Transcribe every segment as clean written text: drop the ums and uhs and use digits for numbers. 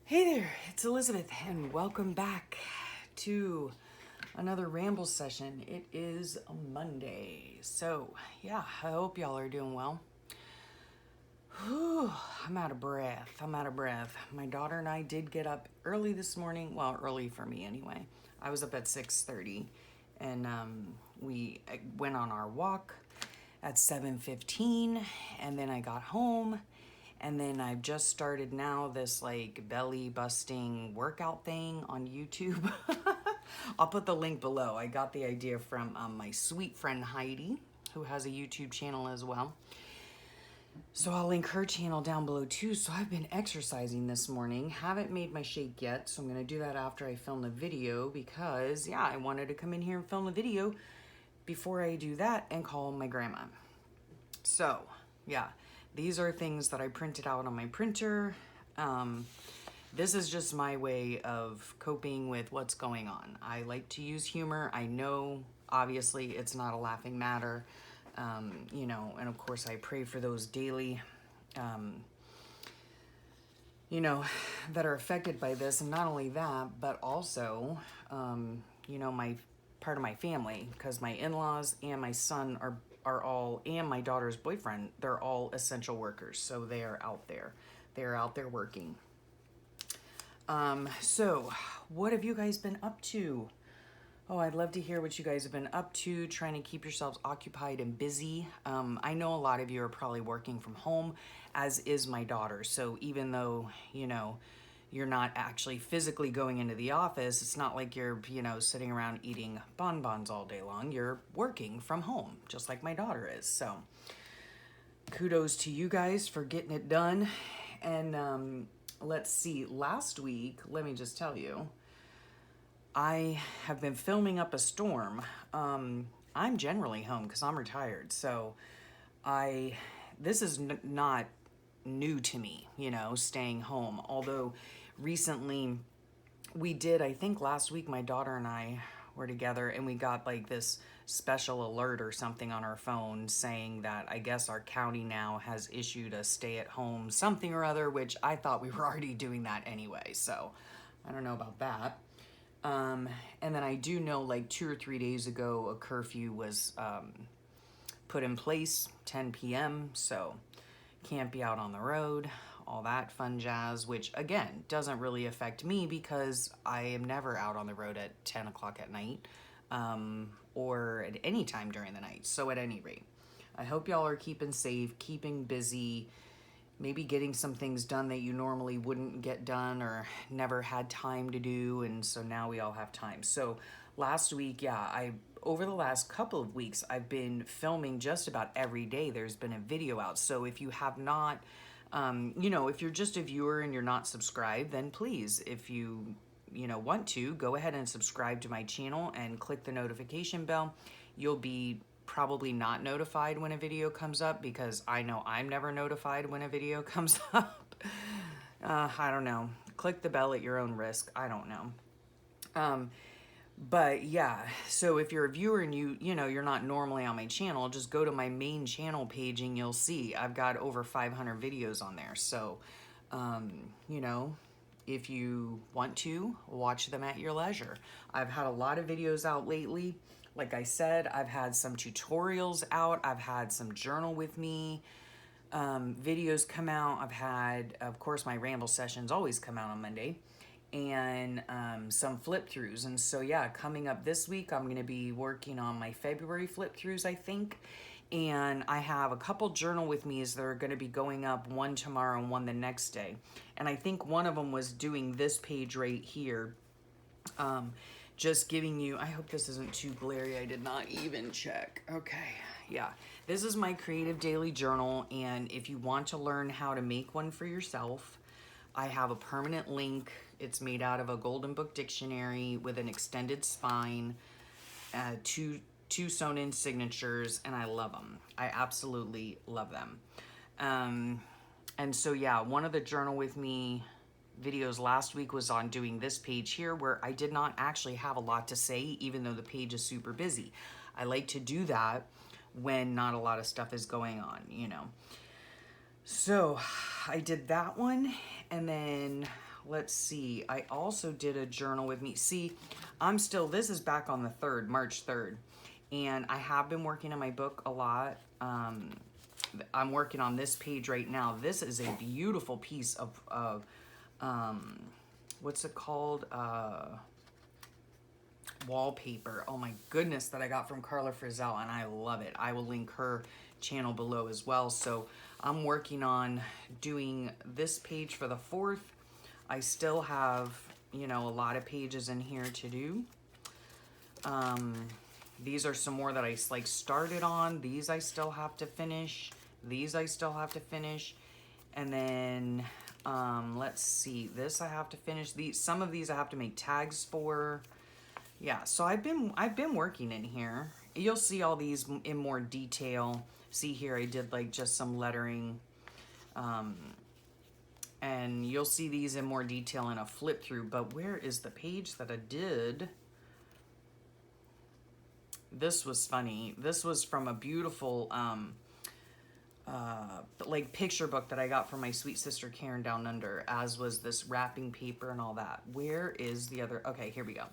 Hey there, it's Elizabeth, and welcome back to another Ramble session. It is a Monday, so yeah, I hope y'all are doing well. Whew, I'm out of breath. My daughter and I did get up early this morning. Well, early for me anyway. I was up at 6:30, and we went on our walk at 7:15, and then I got home. And then I've just started now this like belly busting workout thing on YouTube. I'll put the link below. I got the idea from my sweet friend Heidi, who has a YouTube channel as well. So I'll link her channel down below too. So I've been exercising this morning. Haven't made my shake yet, so I'm gonna do that after I film the video because yeah, I wanted to come in here and film the video before I do that and call my grandma. So yeah, these are things that I printed out on my printer. This is just my way of coping with what's going on. I like to use humor. I know, obviously, it's not a laughing matter, you know, and of course I pray for those daily, you know, that are affected by this. And not only that, but also, you know, my part of my family, because my in-laws and my son are all, and my daughter's boyfriend, they're all essential workers. So they are out there. They're out there working. So what have you guys been up to? Oh, I'd love to hear what you guys have been up to, trying to keep yourselves occupied and busy. I know a lot of you are probably working from home, as is my daughter. So even though, you know, you're not actually physically going into the office, it's not like you're, you know, sitting around eating bonbons all day long. You're working from home, just like my daughter is. So kudos to you guys for getting it done. And let's see, last week, let me just tell you, I have been filming up a storm. I'm generally home because I'm retired, so this is not new to me, you know, staying home. Although recently we did, I think last week my daughter and I were together and we got like this special alert or something on our phone saying that I guess our county now has issued a stay at home something or other, which I thought we were already doing that anyway. So I don't know about that. And then I do know like 2 or 3 days ago, a curfew was put in place, 10 p.m. So can't be out on the road, all that fun jazz, which again, doesn't really affect me because I am never out on the road at 10 o'clock at night or at any time during the night. So at any rate, I hope y'all are keeping safe, keeping busy, maybe getting some things done that you normally wouldn't get done or never had time to do, and so now we all have time. So last week, yeah, over the last couple of weeks, I've been filming just about every day. There's been a video out. So if you have not, you know, if you're just a viewer and you're not subscribed, then please, if you know, want to, go ahead and subscribe to my channel and click the notification bell. You'll be probably not notified when a video comes up because I know I'm never notified when a video comes up. I don't know. Click the bell at your own risk. I don't know. But yeah, so if you're a viewer and you know, you're not normally on my channel, just go to my main channel page and you'll see I've got over 500 videos on there. So, you know, if you want to, watch them at your leisure. I've had a lot of videos out lately. Like I said, I've had some tutorials out. I've had some journal with me videos come out. I've had, of course, my Ramble sessions always come out on Monday, and some flip throughs. And so yeah, coming up this week, I'm going to be working on my February flip throughs, I think. And I have a couple journal with me's that are going to be going up, one tomorrow and one the next day. And I think one of them was doing this page right here. Just giving you, I hope this isn't too glary. I did not even check. Okay, yeah. This is my creative daily journal. And if you want to learn how to make one for yourself, I have a permanent link. It's made out of a Golden Book dictionary with an extended spine, two sewn-in signatures, and I love them. I absolutely love them. And so yeah, one of the journal with me videos last week was on doing this page here where I did not actually have a lot to say, even though the page is super busy. I like to do that when not a lot of stuff is going on, you know. So I did that one, and then let's see. I also did a journal with me. See, this is back on the 3rd, March 3rd. And I have been working on my book a lot. I'm working on this page right now. This is a beautiful piece of what's it called? Wallpaper. Oh my goodness, that I got from Carla Frizzell, and I love it. I will link her channel below as well. So I'm working on doing this page for the 4th. I still have, you know, a lot of pages in here to do. These are some more that I like started on. These I still have to finish. These I still have to finish. And then let's see, this I have to finish. Some of these I have to make tags for. Yeah, so I've been working in here. You'll see all these in more detail. See here, I did like just some lettering. And you'll see these in more detail in a flip through. But where is the page that I did? This was funny. This was from a beautiful like picture book that I got from my sweet sister Karen down under, as was this wrapping paper and all that. Where is the other? Okay, here we go.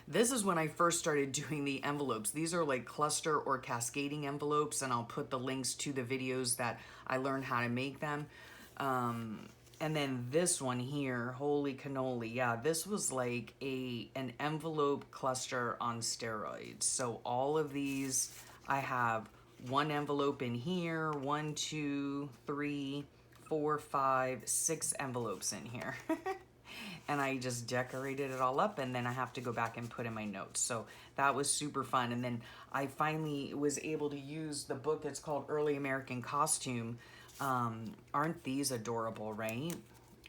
This is when I first started doing the envelopes. These are like cluster or cascading envelopes, and I'll put the links to the videos that I learned how to make them. And then this one here, holy cannoli. Yeah, this was like an envelope cluster on steroids. So all of these, I have one envelope in here, 1, 2, 3, 4, 5, 6 envelopes in here. And I just decorated it all up, and then I have to go back and put in my notes. So that was super fun. And then I finally was able to use the book. It's called Early American Costume. Aren't these adorable, right?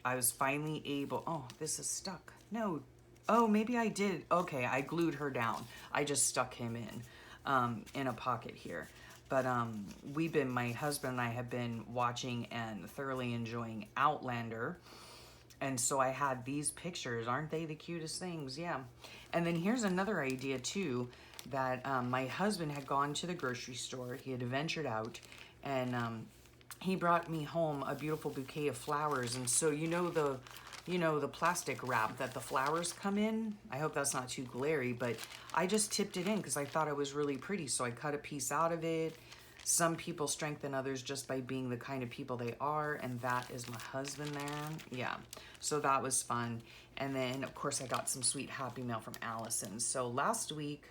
I was finally able, oh, this is stuck. No, oh, maybe I did. Okay, I glued her down. I just stuck him in a pocket here. But my husband and I have been watching and thoroughly enjoying Outlander. And so I had these pictures. Aren't they the cutest things? Yeah. And then here's another idea too, that my husband had gone to the grocery store. He had ventured out, and he brought me home a beautiful bouquet of flowers. And so you know the plastic wrap that the flowers come in? I hope that's not too glary, but I just tipped it in because I thought it was really pretty. So I cut a piece out of it. Some people strengthen others just by being the kind of people they are, and that is my husband there. Yeah, so that was fun. And then, of course, I got some sweet happy mail from Allison. So last week,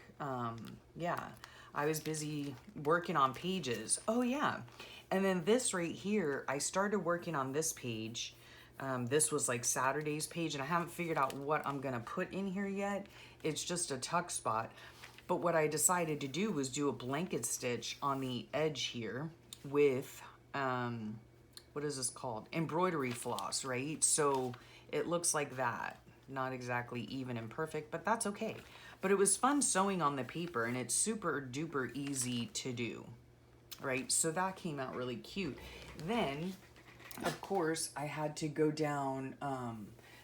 yeah, I was busy working on pages. Oh, yeah. And then this right here, I started working on this page. This was like Saturday's page, and I haven't figured out what I'm going to put in here yet. It's just a tuck spot. But what I decided to do was do a blanket stitch on the edge here with, what is this called? Embroidery floss, right? So it looks like that. Not exactly even and perfect, but that's okay. But it was fun sewing on the paper, and it's super duper easy to do, right? So that came out really cute. Then, of course, I had to go down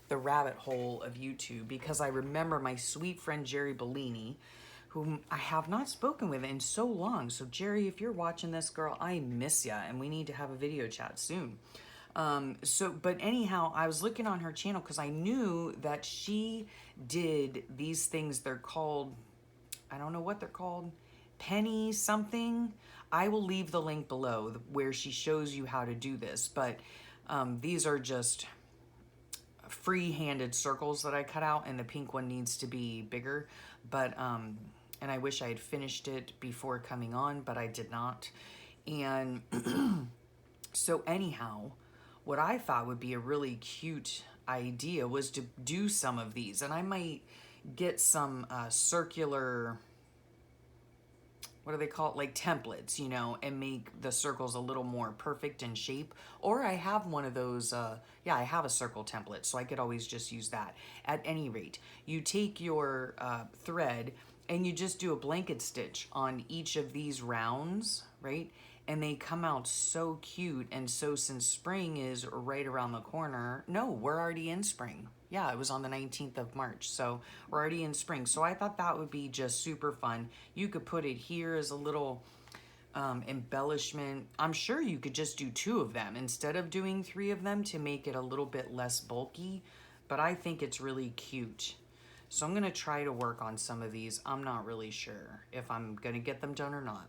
the rabbit hole of YouTube, because I remember my sweet friend Jerry Bellini, whom I have not spoken with in so long. So Jerry, if you're watching this, girl, I miss ya, and we need to have a video chat soon. But anyhow, I was looking on her channel because I knew that she did these things. They're called, I don't know what they're called, penny something. I will leave the link below where she shows you how to do this. But these are just free-handed circles that I cut out, and the pink one needs to be bigger. But and I wish I had finished it before coming on, but I did not. And so anyhow, what I thought would be a really cute idea was to do some of these. And I might get some circular, what do they call it? Like templates, you know, and make the circles a little more perfect in shape. Or I have one of those, yeah, I have a circle template, so I could always just use that. At any rate, you take your thread and you just do a blanket stitch on each of these rounds, right? And they come out so cute. And so since spring is right around the corner, no, we're already in spring. Yeah, it was on the 19th of March, so we're already in spring. So I thought that would be just super fun. You could put it here as a little embellishment. I'm sure you could just do 2 of them instead of doing 3 of them to make it a little bit less bulky, but I think it's really cute. So I'm gonna try to work on some of these. I'm not really sure if I'm gonna get them done or not.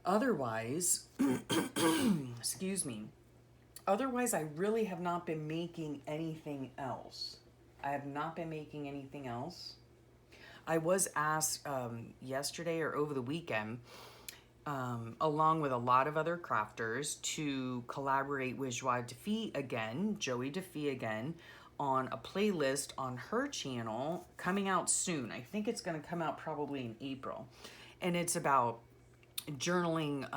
Otherwise, excuse me. Otherwise, I really have not been making anything else. I have not been making anything else. I was asked yesterday or over the weekend, along with a lot of other crafters, to collaborate with Joie Defee again, Joey Defee again, on a playlist on her channel coming out soon. I think it's going to come out probably in April. And it's about journaling,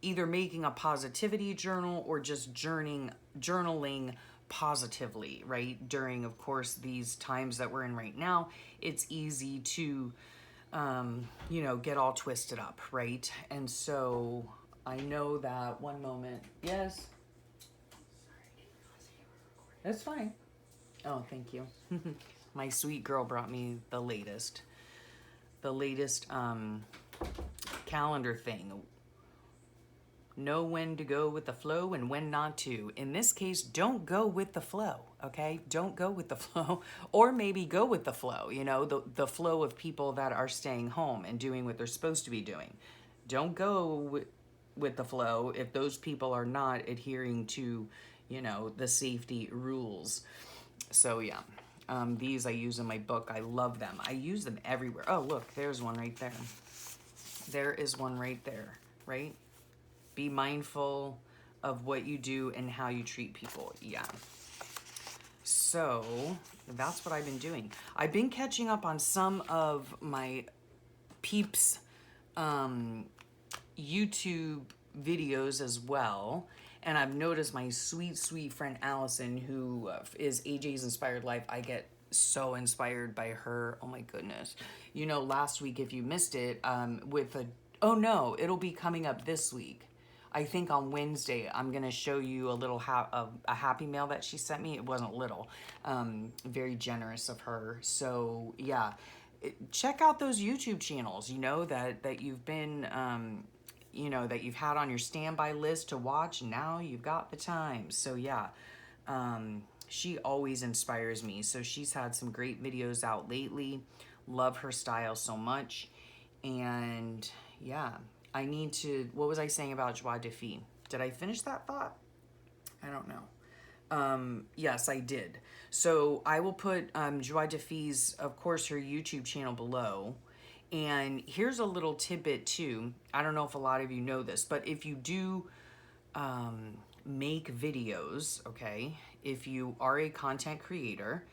either making a positivity journal or just journaling positively, right? During, of course, these times that we're in right now, it's easy to, you know, get all twisted up, right? And so I know that one moment, yes, that's fine. Oh, thank you. My sweet girl brought me the latest calendar thing. Know when to go with the flow and when not to. In this case, don't go with the flow, okay? Don't go with the flow, or maybe go with the flow, you know, the flow of people that are staying home and doing what they're supposed to be doing. Don't go with the flow if those people are not adhering to, you know, the safety rules. So yeah, these I use in my book. I love them. I use them everywhere. Oh, look, there's one right there. There is one right there, right? Be mindful of what you do and how you treat people. Yeah. So that's what I've been doing. I've been catching up on some of my peeps YouTube videos as well. And I've noticed my sweet, sweet friend Allison, who is AJ's Inspired Life. I get so inspired by her. Oh my goodness. You know, last week, if you missed it, oh no, it'll be coming up this week. I think on Wednesday, I'm going to show you a little a happy mail that she sent me. It wasn't little, very generous of her. So yeah, check out those YouTube channels, you know, that you've been, you know, that you've had on your standby list to watch. Now you've got the time. So yeah, she always inspires me. So she's had some great videos out lately. Love her style so much. And yeah, I need to, what was I saying about Joie Defee? Did I finish that thought? I don't know. Yes, I did. So I will put Joie Defee's, of course, her YouTube channel below. And here's a little tidbit too. I don't know if a lot of you know this, but if you do make videos, okay, if you are a content creator,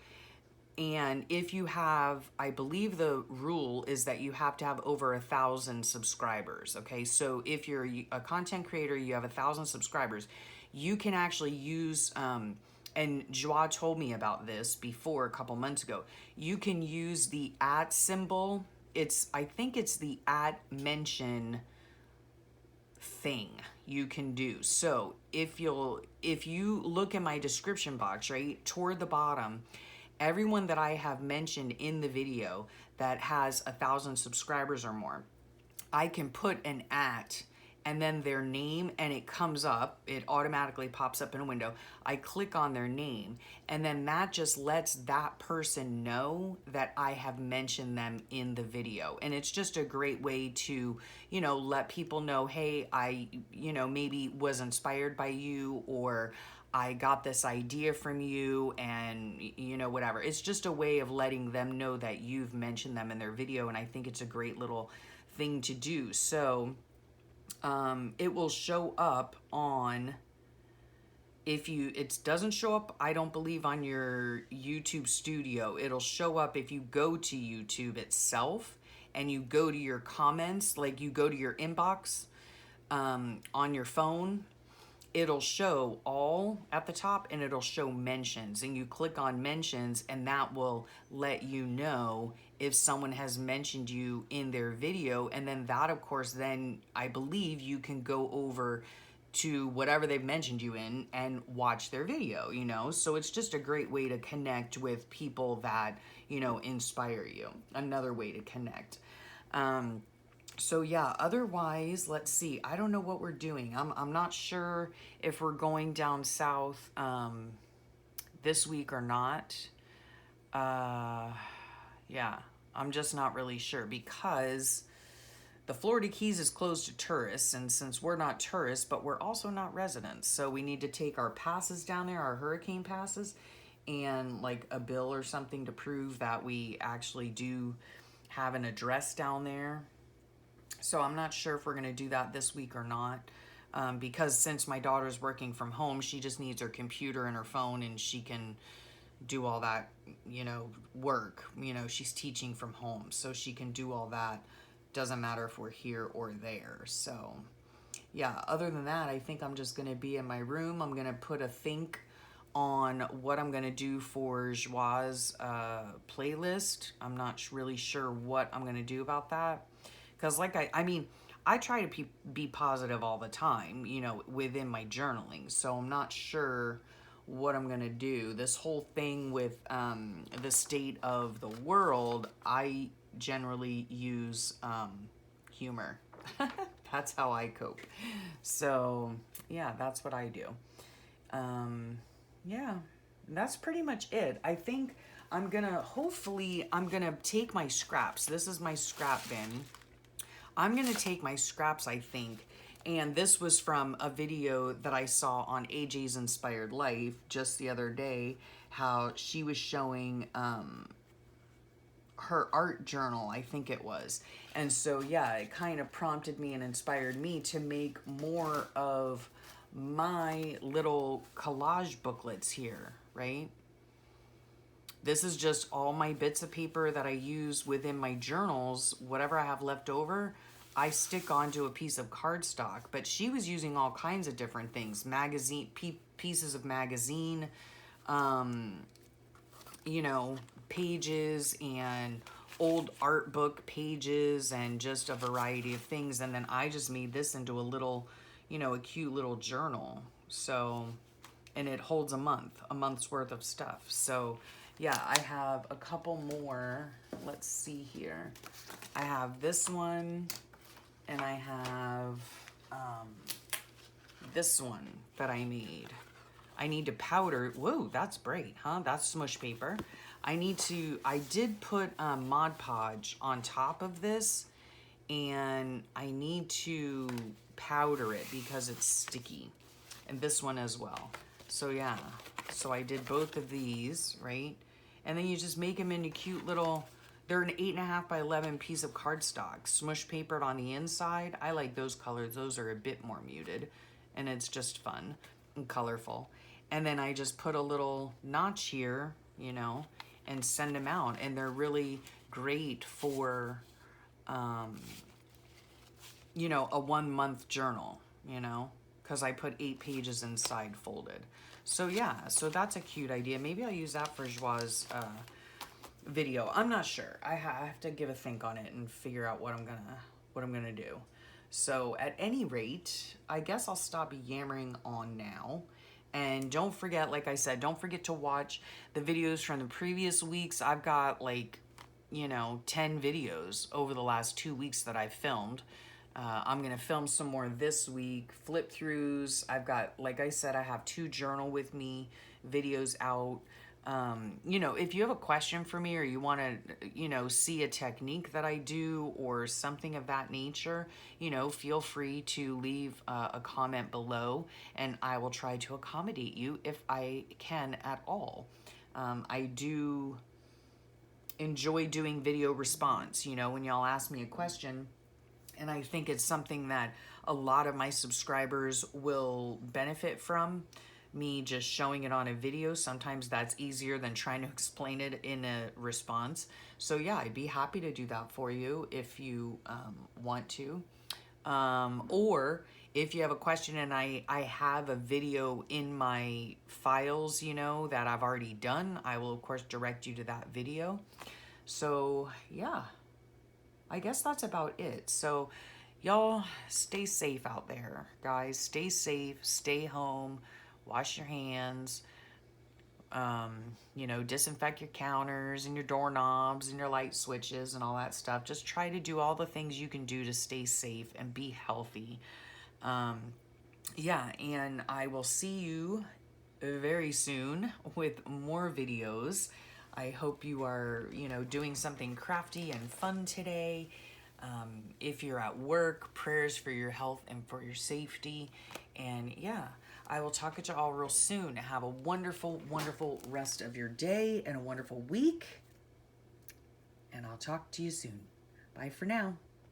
and if you have, I believe the rule is that you have to have over 1,000 subscribers, okay? So if you're a content creator, you have 1,000 subscribers, you can actually use, and Joie told me about this before a couple months ago, you can use the @ symbol. I think it's the @ thing you can do. So if you look in my description box, right, toward the bottom, everyone that I have mentioned in the video that has 1,000 subscribers or more, I can put an @ and then their name, and it comes up, it automatically pops up in a window. I click on their name, and then that just lets that person know that I have mentioned them in the video. And it's just a great way to, you know, let people know, hey, I, you know, maybe was inspired by you, or I got this idea from you, and, you know, whatever. It's just a way of letting them know that you've mentioned them in their video, and I think it's a great little thing to do. So it will show up on, it doesn't show up, I don't believe, on your YouTube studio. It'll show up if you go to YouTube itself and you go to your comments, like you go to your inbox on your phone. It'll show all at the top, and it'll show mentions, and you click on mentions, and that will let you know if someone has mentioned you in their video. And then that, of course, then I believe you can go over to whatever they've mentioned you in and watch their video, you know? So it's just a great way to connect with people that, you know, inspire you. Another way to connect. So yeah, otherwise, let's see. I don't know what we're doing. I'm not sure if we're going down south this week or not. Uh, yeah, I'm just not really sure because the Florida Keys is closed to tourists, and since we're not tourists, but we're also not residents, so we need to take our passes down there, our hurricane passes, and like a bill or something to prove that we actually do have an address down there. So I'm not sure if we're going to do that this week or not. Because since my daughter's working from home, she just needs her computer and her phone and she can do all that, work. She's teaching from home, so she can do all that. Doesn't matter if we're here or there. So, yeah, other than that, I think I'm just going to be in my room. I'm going to put a think on what I'm going to do for Joie's playlist. I'm not really sure what I'm going to do about that. Because, like, I mean, I try to be positive all the time, within my journaling. So I'm not sure what I'm going to do. This whole thing with the state of the world, I generally use humor. That's how I cope. So, yeah, that's what I do. Yeah, that's pretty much it. I think hopefully, I'm gonna take my scraps. This is my scrap bin. I'm going to take my scraps, I think, and this was from a video that I saw on AJ's Inspired Life just the other day, how she was showing her art journal, I think it was. And so, yeah, it kind of prompted me and inspired me to make more of my little collage booklets here, right? This is just all my bits of paper that I use within my journals. Whatever I have left over, I stick onto a piece of cardstock. But she was using all kinds of different things. Pieces of magazine, pages and old art book pages and just a variety of things. And then I just made this into a little, a cute little journal. So, and it holds a month's worth of stuff. So, yeah, I have a couple more. Let's see here. I have this one, and I have this one that I made. I need to powder. Whoa, that's bright, huh? That's smush paper. I did put Mod Podge on top of this, and I need to powder it because it's sticky. And this one as well. So yeah, so I did both of these, right? And then you just make them into cute little, they're an 8.5 by 11 piece of cardstock, smush papered on the inside. I like those colors. Those are a bit more muted, and it's just fun and colorful. And then I just put a little notch here, and send them out. And they're really great for, a 1 month journal, because I put 8 pages inside folded. So yeah, so that's a cute idea. Maybe I'll use that for Joie's video. I'm not sure. I have to give a think on it and figure out what I'm gonna do. So at any rate, I guess I'll stop yammering on now. And don't forget, like I said, don't forget to watch the videos from the previous weeks. I've got 10 videos over the last 2 weeks that I've filmed. I'm going to film some more this week, flip throughs. I've got, like I said, I have 2 journal with me videos out. If you have a question for me or you want to, see a technique that I do or something of that nature, feel free to leave a comment below and I will try to accommodate you if I can at all. I do enjoy doing video response, when y'all ask me a question. And I think it's something that a lot of my subscribers will benefit from, me just showing it on a video. Sometimes that's easier than trying to explain it in a response. So yeah, I'd be happy to do that for you if you want to. Or if you have a question and I have a video in my files, that I've already done, I will of course direct you to that video. So yeah. I guess that's about it. So y'all stay safe out there, guys. Stay safe, stay home, wash your hands, You know, disinfect your counters and your doorknobs and your light switches and all that stuff. Just try to do all the things you can do to stay safe and be healthy. Yeah, and I will see you very soon with more videos. I hope you are, you know, doing something crafty and fun today. If you're at work, prayers for your health and for your safety. And yeah, I will talk to you all real soon. Have a wonderful, wonderful rest of your day and a wonderful week. And I'll talk to you soon. Bye for now.